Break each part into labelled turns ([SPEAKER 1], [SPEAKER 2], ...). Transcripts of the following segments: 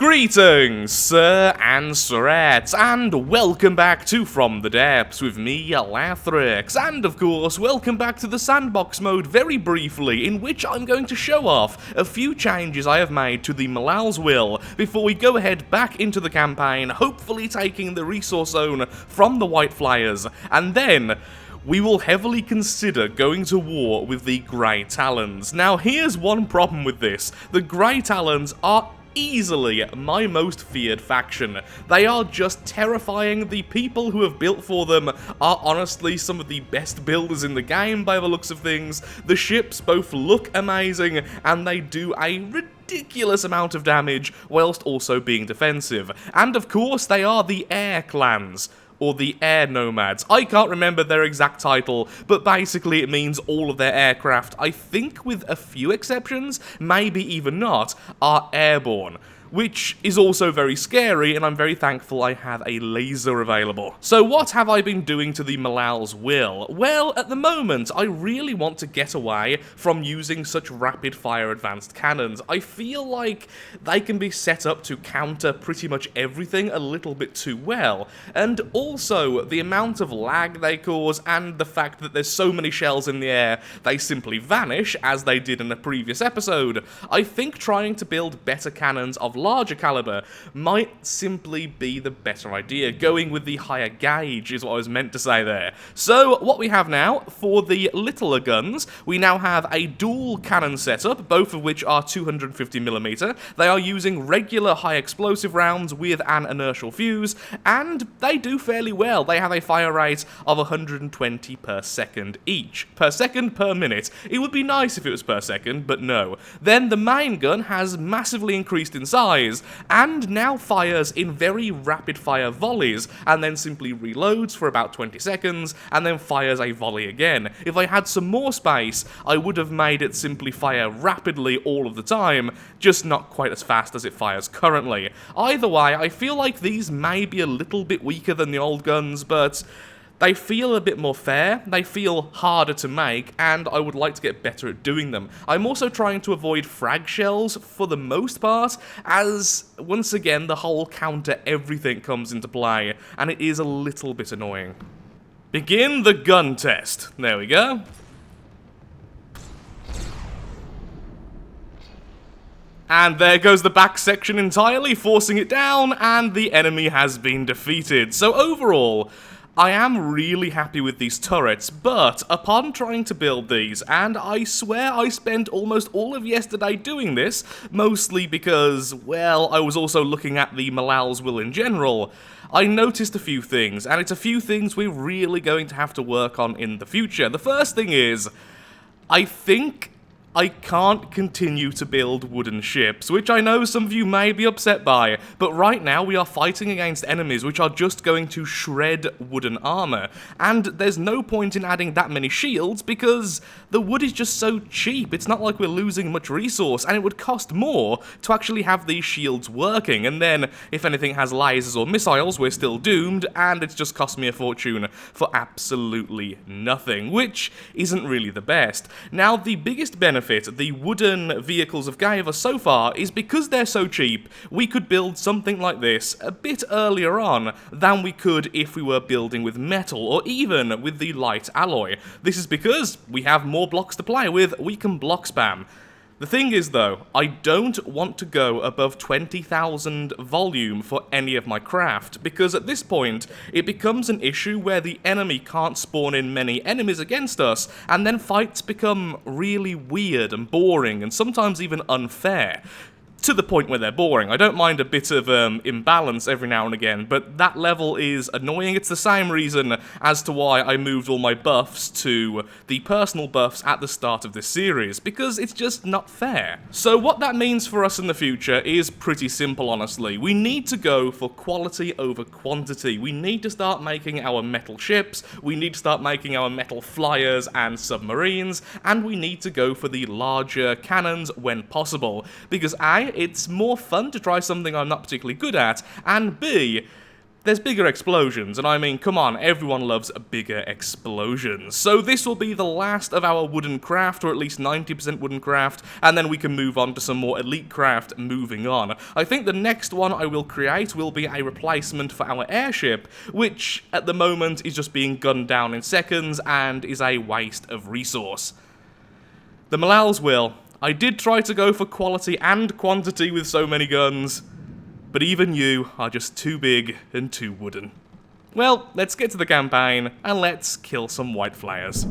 [SPEAKER 1] Greetings, sir and sirettes, and welcome back to From the Depths with me, Lathrix, and of course, welcome back to the sandbox mode very briefly, in which I'm going to show off a few changes I have made to the Malal's Will before we go ahead back into the campaign, hopefully taking the resource zone from the White Flyers, and then we will heavily consider going to war with the Grey Talons. Now, here's one problem with this. The Grey Talons are easily my most feared faction. They are just terrifying. The people who have built for them are honestly some of the best builders in the game by the looks of things. The ships both look amazing and they do a ridiculous amount of damage whilst also being defensive. And of course they are the Air Clans, or the Air Nomads. I can't remember their exact title, but basically it means all of their aircraft, I think with a few exceptions, maybe even not, are airborne, which is also very scary, and I'm very thankful I have a laser available. So what have I been doing to the Malal's Will? Well, at the moment, I really want to get away from using such rapid-fire advanced cannons. I feel like they can be set up to counter pretty much everything a little bit too well, and also the amount of lag they cause and the fact that there's so many shells in the air, they simply vanish, as they did in a previous episode. I think trying to build better cannons of larger caliber might simply be the better idea. Going with the higher gauge is what I was meant to say there. So what we have now for the littler guns, we now have a dual cannon setup, both of which are 250mm. They are using regular high explosive rounds with an inertial fuse, and they do fairly well. They have a fire rate of 120 per second each. Per second, per minute. It would be nice if it was per second, but no. Then the main gun has massively increased in size, and now fires in very rapid-fire volleys, and then simply reloads for about 20 seconds, and then fires a volley again. If I had some more space, I would have made it simply fire rapidly all of the time, just not quite as fast as it fires currently. Either way, I feel like these may be a little bit weaker than the old guns, but they feel a bit more fair, they feel harder to make, and I would like to get better at doing them. I'm also trying to avoid frag shells for the most part, as, once again, the whole counter everything comes into play, and it is a little bit annoying. Begin the gun test. There we go. And there goes the back section entirely, forcing it down, and the enemy has been defeated. So overall, I am really happy with these turrets, but upon trying to build these, and I swear I spent almost all of yesterday doing this, mostly because, well, I was also looking at the Malal's Will in general, I noticed a few things, and it's a few things we're really going to have to work on in the future. The first thing is, I think I can't continue to build wooden ships, which I know some of you may be upset by, but right now we are fighting against enemies which are just going to shred wooden armor, and there's no point in adding that many shields because the wood is just so cheap. It's not like we're losing much resource, and it would cost more to actually have these shields working, and then if anything has lasers or missiles, we're still doomed, and it's just cost me a fortune for absolutely nothing, which isn't really the best. Now, the biggest benefit the wooden vehicles have gave us so far is because they're so cheap, we could build something like this a bit earlier on than we could if we were building with metal or even with the light alloy. This is because we have more blocks to play with, we can block spam. The thing is though, I don't want to go above 20,000 volume for any of my craft, because at this point, it becomes an issue where the enemy can't spawn in many enemies against us, and then fights become really weird and boring, and sometimes even unfair. To the point where they're boring. I don't mind a bit of imbalance every now and again, but that level is annoying. It's the same reason as to why I moved all my buffs to the personal buffs at the start of this series, because it's just not fair. So what that means for us in the future is pretty simple, honestly. We need to go for quality over quantity. We need to start making our metal ships, we need to start making our metal flyers and submarines, and we need to go for the larger cannons when possible, because A, it's more fun to try something I'm not particularly good at, and B, there's bigger explosions, and I mean, come on, everyone loves bigger explosions. So this will be the last of our wooden craft, or at least 90% wooden craft, and then we can move on to some more elite craft moving on. I think the next one I will create will be a replacement for our airship, which at the moment is just being gunned down in seconds and is a waste of resource. The Malal's will. I did try to go for quality and quantity with so many guns, but even you are just too big and too wooden. Well, let's get to the campaign, and let's kill some white flyers.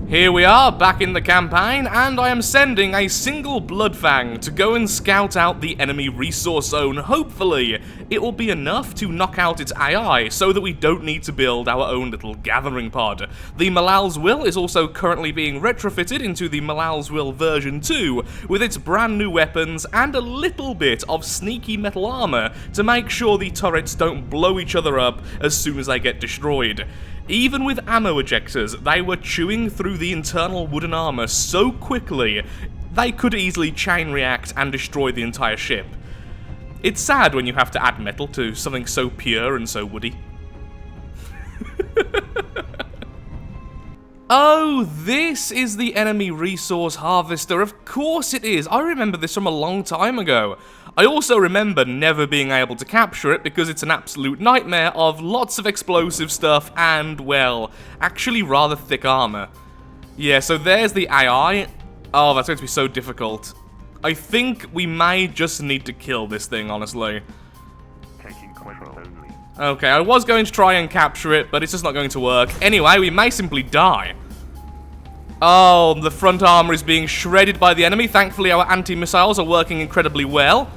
[SPEAKER 1] Here we are, back in the campaign, and I am sending a single Bloodfang to go and scout out the enemy resource zone. Hopefully, it will be enough to knock out its AI, so that we don't need to build our own little gathering pod. The Malal's Will is also currently being retrofitted into the Malal's Will version 2, with its brand new weapons and a little bit of sneaky metal armor to make sure the turrets don't blow each other up as soon as they get destroyed. Even with ammo ejectors, they were chewing through the internal wooden armor so quickly, they could easily chain react and destroy the entire ship. It's sad when you have to add metal to something so pure and so woody. Oh, this is the enemy resource harvester. Of course it is. I remember this from a long time ago. I also remember never being able to capture it because it's an absolute nightmare of lots of explosive stuff and, well, actually rather thick armor. Yeah, so there's the AI. Oh, that's going to be so difficult. I think we may just need to kill this thing, honestly.
[SPEAKER 2] Taking control only.
[SPEAKER 1] Okay, I was going to try and capture it, but it's just not going to work. Anyway, we may simply die. Oh, the front armor is being shredded by the enemy. Thankfully, our anti-missiles are working incredibly well.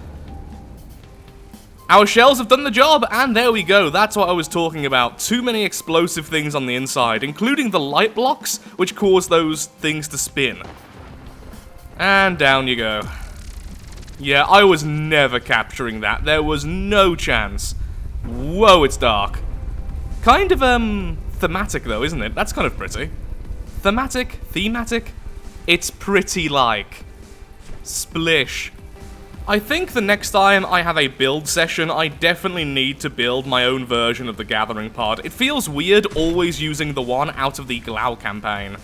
[SPEAKER 1] Our shells have done the job, and there we go. That's what I was talking about. Too many explosive things on the inside, including the light blocks, which cause those things to spin. And down you go. Yeah, I was never capturing that. There was no chance. Whoa, it's dark. Kind of, thematic though, isn't it? That's kind of pretty. Thematic? It's pretty like. Splish. I think the next time I have a build session, I definitely need to build my own version of the Gathering Pod. It feels weird always using the one out of the Glau campaign.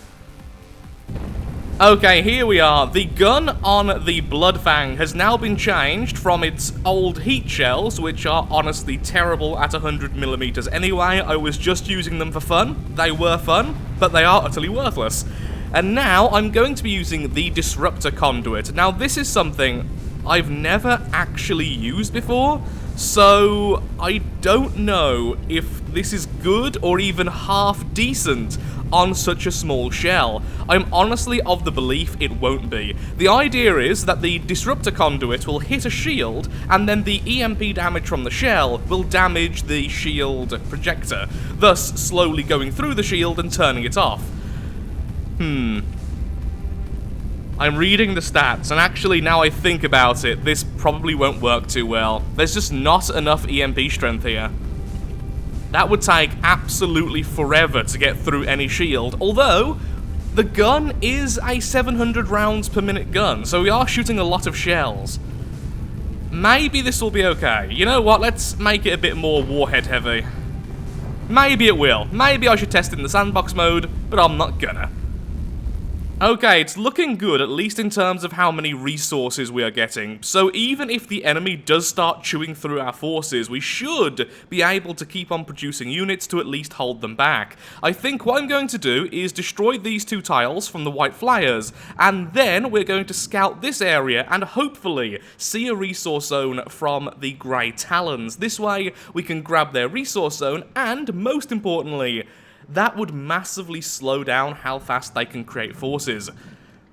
[SPEAKER 1] Okay, here we are. The gun on the Bloodfang has now been changed from its old heat shells, which are honestly terrible at 100mm anyway. I was just using them for fun. They were fun, but they are utterly worthless. And now I'm going to be using the Disruptor Conduit. Now, this is something I've never actually used before, so I don't know if this is good or even half decent on such a small shell. I'm honestly of the belief it won't be. The idea is that the Disruptor Conduit will hit a shield, and then the EMP damage from the shell will damage the shield projector, thus slowly going through the shield and turning it off. I'm reading the stats, and actually, now I think about it, this probably won't work too well. There's just not enough EMP strength here. That would take absolutely forever to get through any shield, although the gun is a 700 rounds per minute gun, so we are shooting a lot of shells. Maybe this will be okay. You know what, let's make it a bit more warhead heavy. Maybe it will. Maybe I should test it in the sandbox mode, but I'm not gonna. Okay, it's looking good, at least in terms of how many resources we are getting. So even if the enemy does start chewing through our forces, we should be able to keep on producing units to at least hold them back. I think what I'm going to do is destroy these two tiles from the white flyers, and then we're going to scout this area and hopefully see a resource zone from the Grey Talons. This way, we can grab their resource zone, and most importantly, that would massively slow down how fast they can create forces.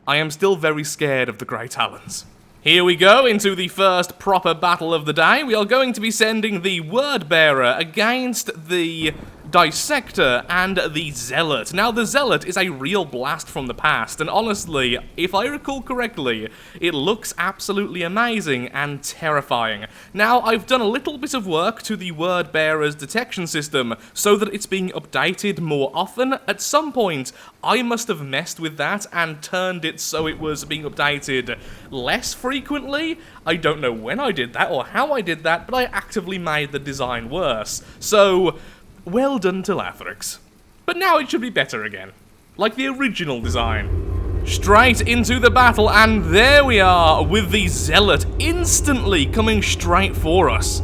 [SPEAKER 1] I am still very scared of the Grey Talons. Here we go into the first proper battle of the day. We are going to be sending the Word Bearer against the Dissector and the Zealot. Now, the Zealot is a real blast from the past, and honestly, if I recall correctly, it looks absolutely amazing and terrifying. Now, I've done a little bit of work to the Word Bearer's detection system so that it's being updated more often. At some point, I must have messed with that and turned it so it was being updated less frequently. I don't know when I did that or how I did that, but I actively made the design worse. So, well done to Lathrix. But now it should be better again. Like the original design. Straight into the battle, and there we are, with the Zealot instantly coming straight for us.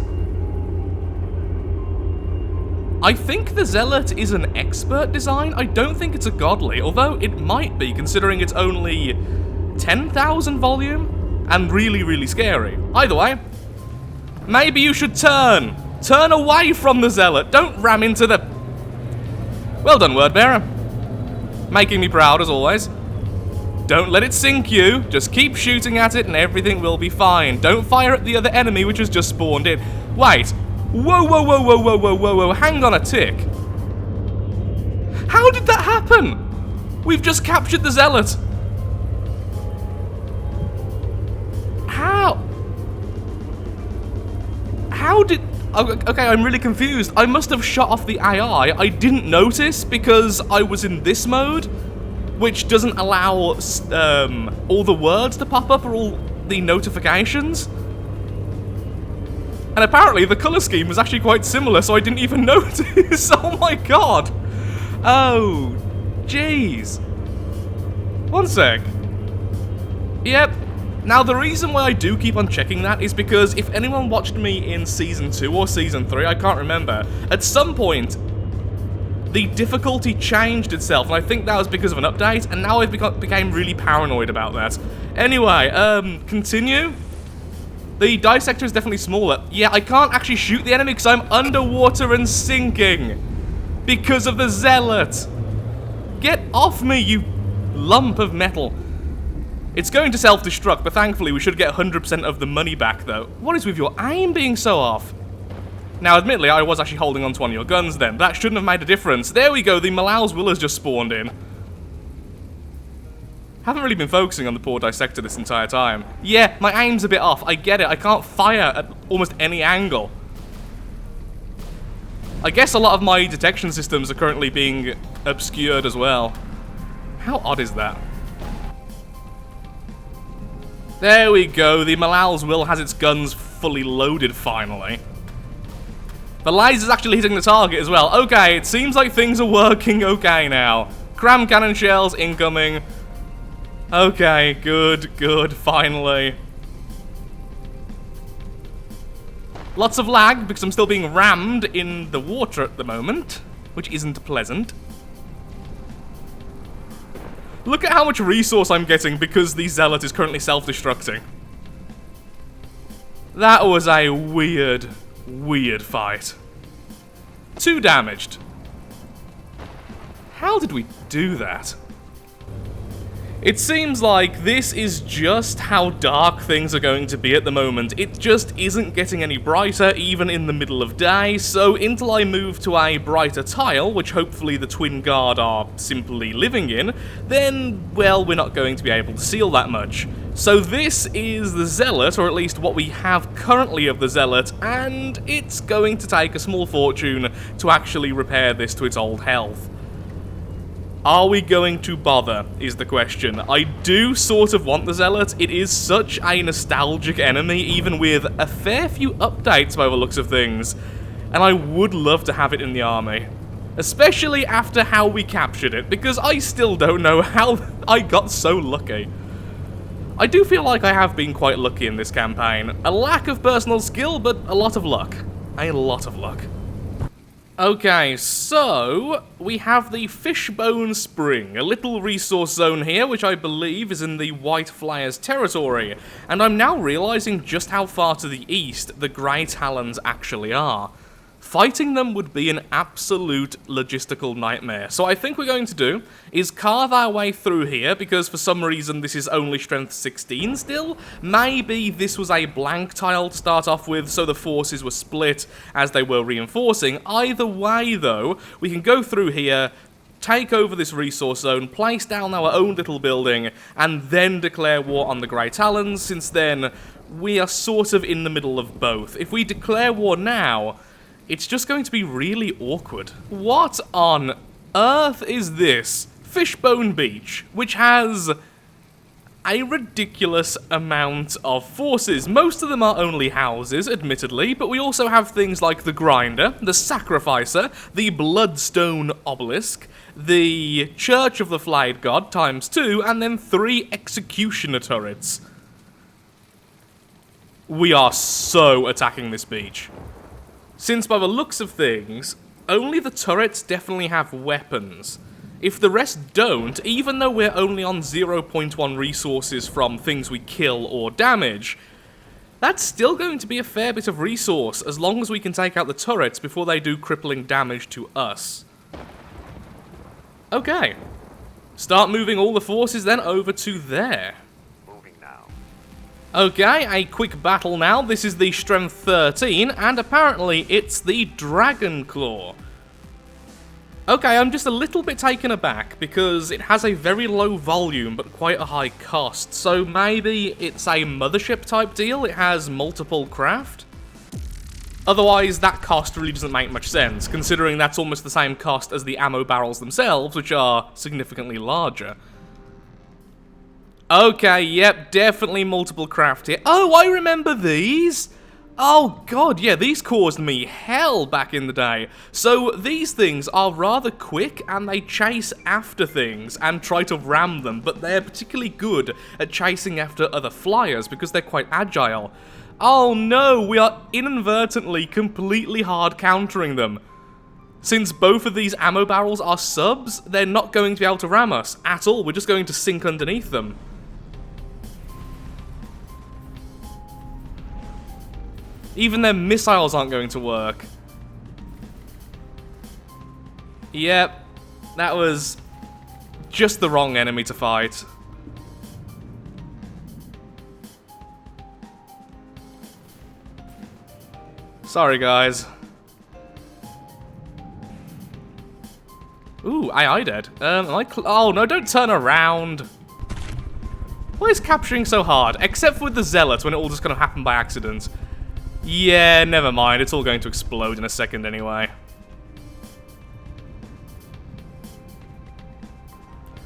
[SPEAKER 1] I think the Zealot is an expert design. I don't think it's a godly, although it might be, considering it's only 10,000 volume, and really, really scary. Either way, maybe you should turn. Turn away from the Zealot. Don't ram into the... Well done, Wordbearer. Making me proud, as always. Don't let it sink you. Just keep shooting at it and everything will be fine. Don't fire at the other enemy which has just spawned in. Wait. Whoa, whoa, whoa, whoa, whoa, whoa, whoa, whoa. Hang on a tick. How did that happen? We've just captured the Zealot. How? How did... Okay, I'm really confused. I must have shut off the AI. I didn't notice because I was in this mode, which doesn't allow all the words to pop up or all the notifications. And apparently the colour scheme was actually quite similar, so I didn't even notice. Oh my god. Oh, jeez. One sec. Yep. Now, the reason why I do keep on checking that is because if anyone watched me in Season 2 or Season 3, I can't remember, at some point, the difficulty changed itself, and I think that was because of an update, and now I've became really paranoid about that. Anyway, continue. The dissector is definitely smaller. Yeah, I can't actually shoot the enemy because I'm underwater and sinking. Because of the Zealot. Get off me, you lump of metal. It's going to self-destruct, but thankfully we should get 100% of the money back, though. What is with your aim being so off? Now, admittedly, I was actually holding onto one of your guns then. That shouldn't have made a difference. There we go, the Malal's Will has just spawned in. Haven't really been focusing on the poor dissector this entire time. Yeah, my aim's a bit off. I get it. I can't fire at almost any angle. I guess a lot of my detection systems are currently being obscured as well. How odd is that? There we go, the Malal's Will has its guns fully loaded, finally. The laser's actually hitting the target as well. Okay, it seems like things are working okay now. Cram cannon shells incoming. Okay, good, good, finally. Lots of lag, because I'm still being rammed in the water at the moment, which isn't pleasant. Look at how much resource I'm getting because the Zealot is currently self-destructing. That was a weird, weird fight. 2 damaged. How did we do that? It seems like this is just how dark things are going to be at the moment. It just isn't getting any brighter, even in the middle of day, so until I move to a brighter tile, which hopefully the Twin Guard are simply living in, then, well, we're not going to be able to see all that much. So this is the Zealot, or at least what we have currently of the Zealot, and it's going to take a small fortune to actually repair this to its old health. Are we going to bother, is the question. I do sort of want the Zealot. It is such a nostalgic enemy, even with a fair few updates by the looks of things. And I would love to have it in the army. Especially after how we captured it, because I still don't know how I got so lucky. I do feel like I have been quite lucky in this campaign. A lack of personal skill, but a lot of luck. A lot of luck. Okay, so we have the Fishbone Spring, a little resource zone here, which I believe is in the White Flyers territory, and I'm now realizing just how far to the east the Grey Talons actually are. fighting them would be an absolute logistical nightmare. So I think we're going to do is carve our way through here, because for some reason this is only strength 16 still. Maybe this was a blank tile to start off with, so the forces were split as they were reinforcing. Either way, though, we can go through here, take over this resource zone, place down our own little building, and then declare war on the Grey Talons, since then we are sort of in the middle of both. If we declare war now, it's just going to be really awkward. What on earth is this? Fishbone Beach, which has a ridiculous amount of forces. Most of them are only houses, admittedly, but we also have things like the Grinder, the Sacrificer, the Bloodstone Obelisk, the Church of the Flayed God ×2, and then 3 Executioner turrets. We are so attacking this beach. Since by the looks of things, only the turrets definitely have weapons. If the rest don't, even though we're only on 0.1 resources from things we kill or damage, that's still going to be a fair bit of resource, as long as we can take out the turrets before they do crippling damage to us. Okay. Start moving all the forces then over to there. Okay, a quick battle now. This is the Strength 13, and apparently it's the Dragon Claw. Okay, I'm just a little bit taken aback, because it has a very low volume, but quite a high cost. So maybe it's a mothership type deal? It has multiple craft? Otherwise, that cost really doesn't make much sense, considering that's almost the same cost as the ammo barrels themselves, which are significantly larger. Okay, yep, definitely multiple craft here. Oh, I remember these! Oh god, yeah, these caused me hell back in the day. So, these things are rather quick, and they chase after things and try to ram them, but they're particularly good at chasing after other flyers because they're quite agile. Oh no, we are inadvertently completely hard countering them. Since both of these ammo barrels are subs, they're not going to be able to ram us at all. We're just going to sink underneath them. Even their missiles aren't going to work. Yep, that was just the wrong enemy to fight. Sorry, guys. Ooh, AI dead. Oh, no, don't turn around. Why is capturing so hard? Except with the Zealot, when it all just kind of happened by accident. Yeah, never mind. It's all going to explode in a second anyway.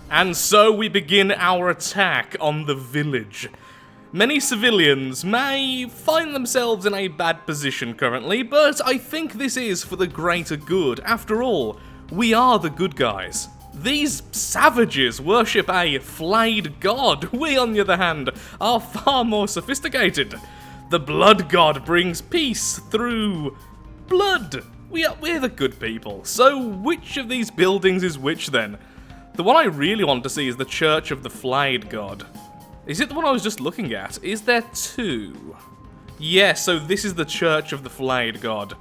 [SPEAKER 1] And so we begin our attack on the village. Many civilians may find themselves in a bad position currently, but I think this is for the greater good. After all, we are the good guys. These savages worship a flayed god. We, on the other hand, are far more sophisticated. The blood god brings peace through blood. We're the good people. So which of these buildings is which then? The one I really want to see is the Church of the Flayed God. Is it the one I was just looking at? Is there two? Yeah, so this is the Church of the Flayed God.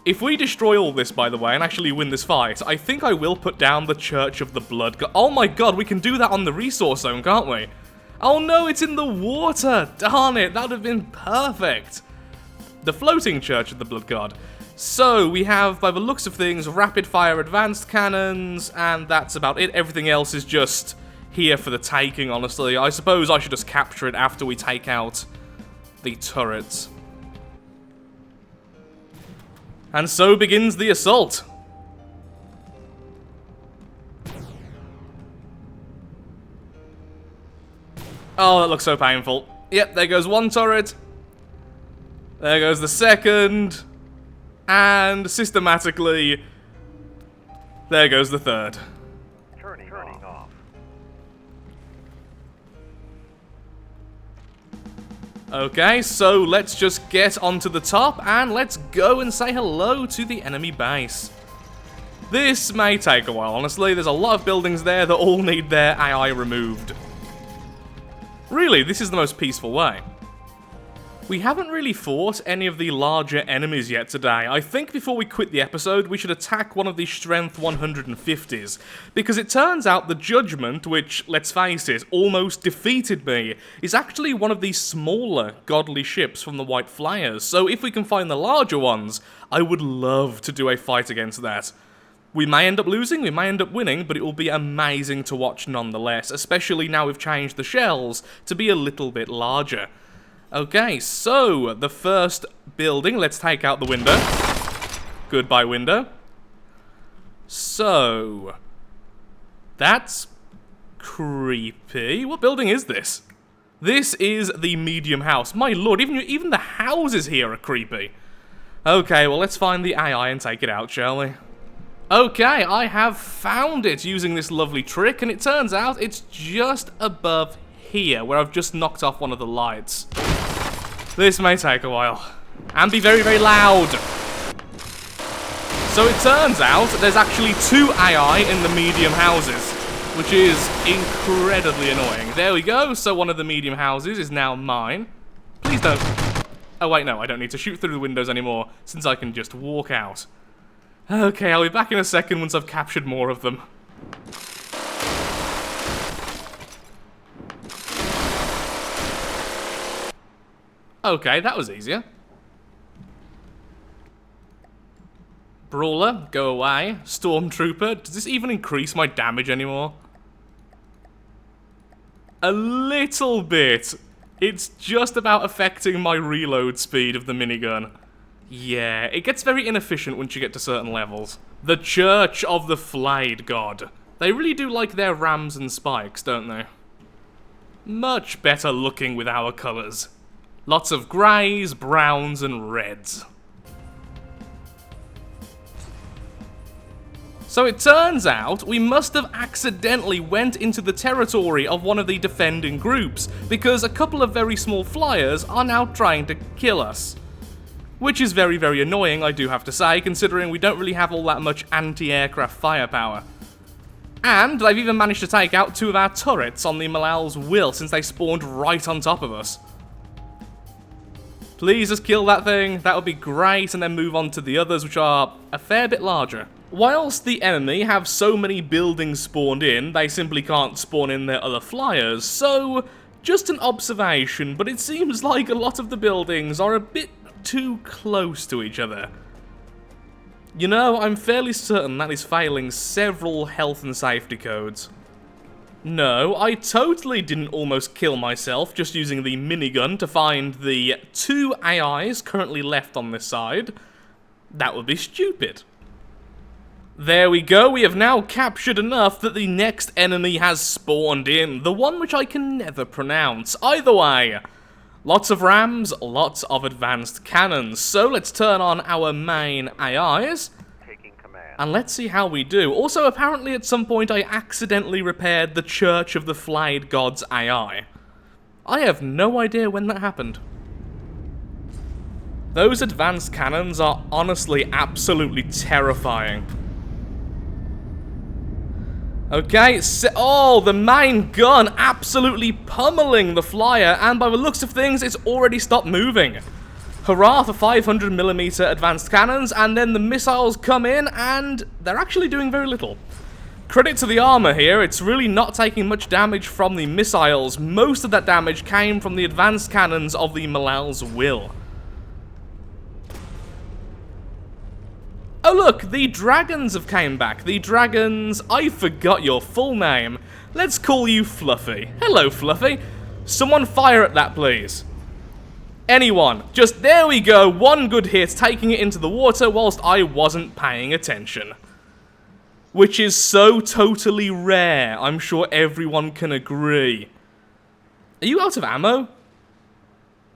[SPEAKER 1] If we destroy all this, by the way, and actually win this fight, I think I will put down the Church of the Blood God. Oh my god, we can do that on the resource zone, can't we? Oh no, it's in the water! Darn it, that would have been perfect! The floating Church of the Blood God. So, we have, by the looks of things, rapid-fire advanced cannons, and that's about it. Everything else is just here for the taking, honestly. I suppose I should just capture it after we take out the turrets. And so begins the assault. Oh, that looks so painful. Yep, there goes one turret. There goes the second. And systematically, there goes the third.
[SPEAKER 2] Turning off.
[SPEAKER 1] Okay, so let's just get onto the top and let's go and say hello to the enemy base. This may take a while, honestly. There's a lot of buildings there that all need their AI removed. Really, this is the most peaceful way. We haven't really fought any of the larger enemies yet today. I think before we quit the episode, we should attack one of the Strength 150s, because it turns out the Judgment, which, let's face it, almost defeated me, is actually one of the smaller godly ships from the White Flyers, so if we can find the larger ones, I would love to do a fight against that. We may end up losing, we may end up winning, but it will be amazing to watch nonetheless, especially now we've changed the shells to be a little bit larger. Okay, so, the first building, let's take out the window. Goodbye, window. So, that's creepy. What building is this? This is the medium house. My lord, even the houses here are creepy. Okay, well, let's find the AI and take it out, shall we? Okay, I have found it using this lovely trick, and it turns out it's just above here, where I've just knocked off one of the lights. This may take a while. And be very, very loud. So it turns out there's actually 2 AI in the medium houses, which is incredibly annoying. There we go, so one of the medium houses is now mine. Please don't... Oh wait, no, I don't need to shoot through the windows anymore, since I can just walk out. Okay, I'll be back in a second once I've captured more of them. Okay, that was easier. Brawler, go away. Stormtrooper, does this even increase my damage anymore? A little bit. It's just about affecting my reload speed of the minigun. Yeah, it gets very inefficient once you get to certain levels. The Church of the Flayed God. They really do like their rams and spikes, don't they? Much better looking with our colours. Lots of greys, browns, and reds. So it turns out we must have accidentally went into the territory of one of the defending groups, because a couple of very small flyers are now trying to kill us. Which is very, very annoying, I do have to say, considering we don't really have all that much anti-aircraft firepower. And they've even managed to take out 2 of our turrets on the Malal's Will, since they spawned right on top of us. Please just kill that thing, that would be great, and then move on to the others, which are a fair bit larger. Whilst the enemy have so many buildings spawned in, they simply can't spawn in their other flyers, so just an observation, but it seems like a lot of the buildings are a bit too close to each other. You know, I'm fairly certain that is failing several health and safety codes. No, I totally didn't almost kill myself just using the minigun to find the 2 AIs currently left on this side. That would be stupid. There we go, we have now captured enough that the next enemy has spawned in, the one which I can never pronounce. Either way, lots of rams, lots of advanced cannons, so let's turn on our main AIs. And let's see how we do. Also, apparently at some point I accidentally repaired the Church of the Flayed God's AI. I have no idea when that happened. Those advanced cannons are honestly absolutely terrifying. Okay, oh, the main gun absolutely pummeling the flyer, and by the looks of things, it's already stopped moving. Hurrah for 500mm advanced cannons, and then the missiles come in, and they're actually doing very little. Credit to the armor here, it's really not taking much damage from the missiles. Most of that damage came from the advanced cannons of the Malal's Will. Oh look, the dragons have came back. The dragons, I forgot your full name. Let's call you Fluffy. Hello, Fluffy. Someone fire at that, please. Anyone. Just, there we go, one good hit, taking it into the water whilst I wasn't paying attention. Which is so totally rare, I'm sure everyone can agree. Are you out of ammo?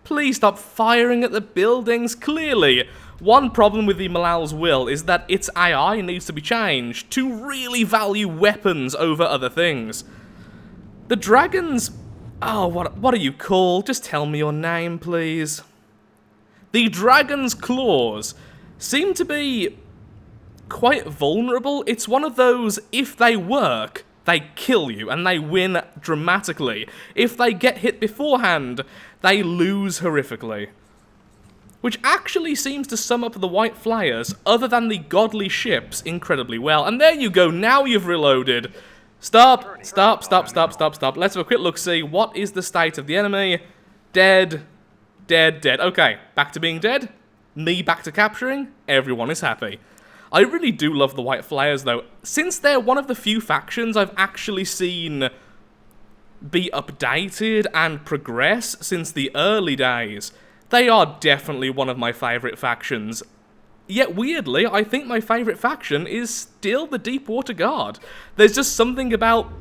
[SPEAKER 1] Please stop firing at the buildings, clearly. One problem with the Malal's Will is that its AI needs to be changed to really value weapons over other things. The dragons... Oh, what are you called? Just tell me your name, please. The dragon's claws seem to be quite vulnerable. It's one of those, if they work, they kill you, and they win dramatically. If they get hit beforehand, they lose horrifically. which actually seems to sum up the white flyers, other than the godly ships, incredibly well. And there you go, now you've reloaded. Stop. Let's have a quick look-see. What is the state of the enemy? Dead. Okay, back to being dead. Me back to capturing. Everyone is happy. I really do love the white flyers, though. Since they're one of the few factions I've actually seen be updated and progress since the early days, they are definitely one of my favourite factions. Yet, weirdly, I think my favourite faction is still the Deepwater Guard. There's just something about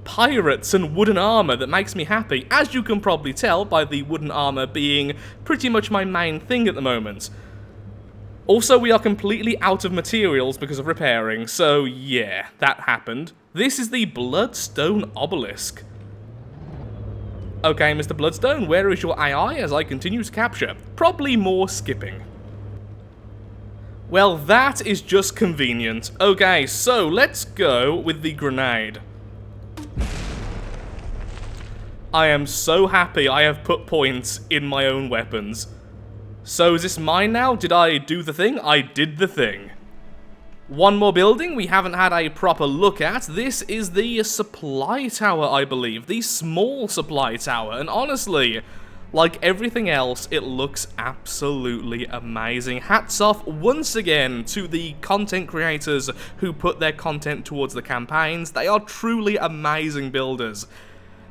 [SPEAKER 1] pirates and wooden armour that makes me happy, as you can probably tell by the wooden armour being pretty much my main thing at the moment. Also, we are completely out of materials because of repairing, so yeah, that happened. This is the Bloodstone Obelisk. Okay, Mr. Bloodstone, where is your AI as I continue to capture? Probably more skipping. Well, that is just convenient. Okay, so let's go with the grenade. I am so happy I have put points in my own weapons. So is this mine now? Did I do the thing? I did the thing. One more building we haven't had a proper look at. This is the supply tower, I believe. The small supply tower. And honestly, like everything else, it looks absolutely amazing. Hats off once again to the content creators who put their content towards the campaigns. They are truly amazing builders.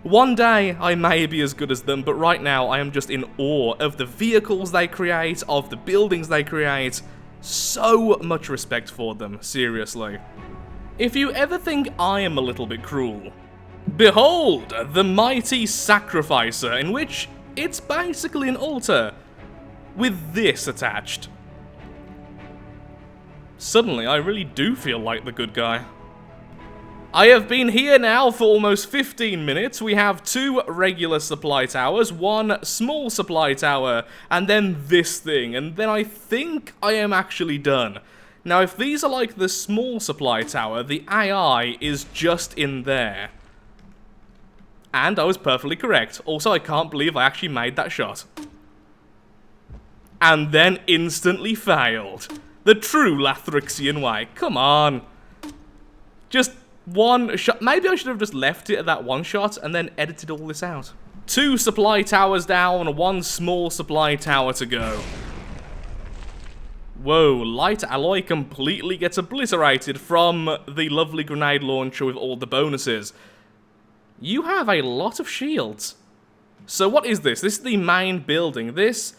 [SPEAKER 1] One day, I may be as good as them, but right now, I am just in awe of the vehicles they create, of the buildings they create. So much respect for them, seriously. If you ever think I am a little bit cruel, behold, the mighty Sacrificer, in which it's basically an altar with this attached. Suddenly, I really do feel like the good guy. I have been here now for almost 15 minutes. We have 2 regular supply towers, 1 small supply tower, and then this thing. And then I think I am actually done. Now, if these are like the small supply tower, the AI is just in there. And I was perfectly correct. Also, I can't believe I actually made that shot. And then instantly failed. The true Lathrixian way. Come on. Just one shot. Maybe I should have just left it at that one shot and then edited all this out. 2 supply towers down, 1 small supply tower to go. Whoa, light alloy completely gets obliterated from the lovely grenade launcher with all the bonuses. You have a lot of shields. So what is this? This is the main building. This,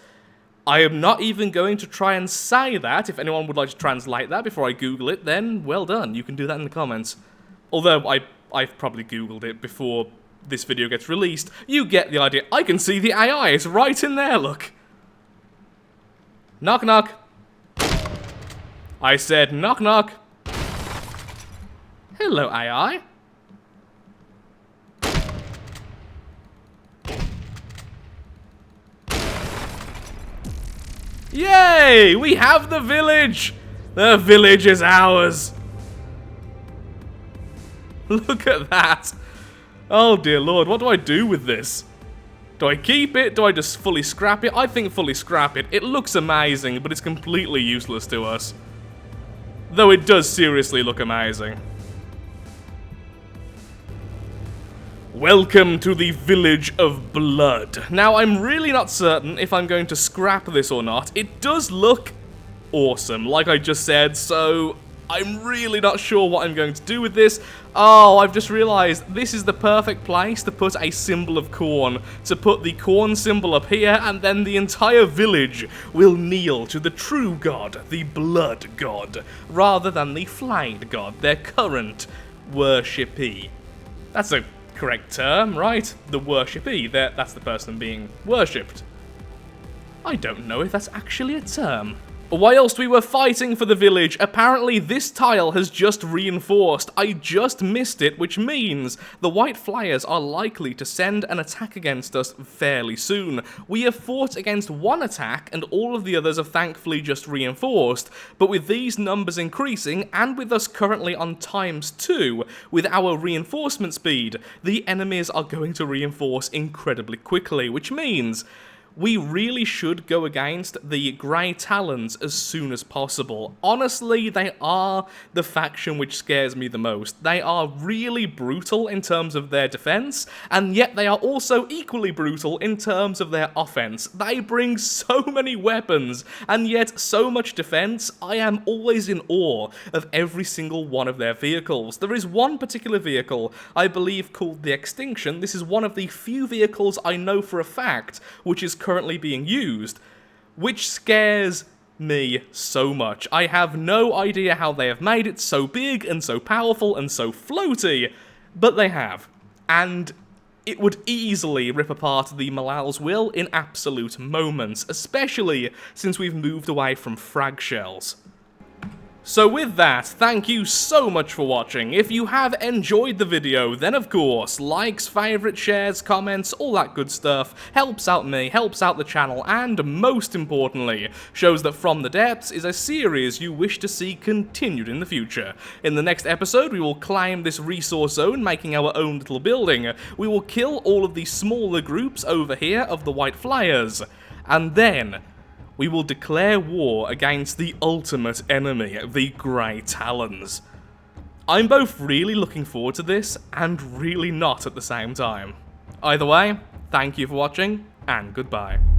[SPEAKER 1] I am not even going to try and say that. If anyone would like to translate that before I Google it, then well done. You can do that in the comments. Although I've probably Googled it before this video gets released. You get the idea. I can see the AI. It's right in there, look. Knock, knock. I said knock, knock. Hello, AI. Yay! We have the village! The village is ours! Look at that! Oh dear lord, what do I do with this? Do I keep it? Do I just fully scrap it? I think fully scrap it. It looks amazing, but it's completely useless to us. Though it does seriously look amazing. Welcome to the Village of Blood. Now, I'm really not certain if I'm going to scrap this or not. It does look awesome, like I just said, so I'm really not sure what I'm going to do with this. Oh, I've just realised this is the perfect place to put a symbol of corn. To put the corn symbol up here, and then the entire village will kneel to the true god, the blood god, rather than the flayed god, their current worshipee. That's a correct term, right? The worshipee, that's the person being worshipped. I don't know if that's actually a term. Whilst we were fighting for the village, apparently this tile has just reinforced. I just missed it, which means the white flyers are likely to send an attack against us fairly soon. We have fought against 1 attack, and all of the others have thankfully just reinforced. But with these numbers increasing, and with us currently on ×2 with our reinforcement speed, the enemies are going to reinforce incredibly quickly, which means we really should go against the Grey Talons as soon as possible. Honestly, they are the faction which scares me the most. They are really brutal in terms of their defense, and yet they are also equally brutal in terms of their offense. They bring so many weapons, and yet so much defense. I am always in awe of every single one of their vehicles. There is one particular vehicle, I believe called the Extinction. This is one of the few vehicles I know for a fact which is currently being used, which scares me so much. I have no idea how they have made it so big and so powerful and so floaty, but they have. And it would easily rip apart the Malal's will in absolute moments, especially since we've moved away from frag shells. So with that, thank you so much for watching. If you have enjoyed the video, then of course, likes, favourites, shares, comments, all that good stuff helps out me, helps out the channel, and most importantly, shows that From the Depths is a series you wish to see continued in the future. In the next episode, we will claim this resource zone, making our own little building. We will kill all of the smaller groups over here of the White Flyers, and then we will declare war against the ultimate enemy, the Grey Talons. I'm both really looking forward to this, and really not at the same time. Either way, thank you for watching, and goodbye.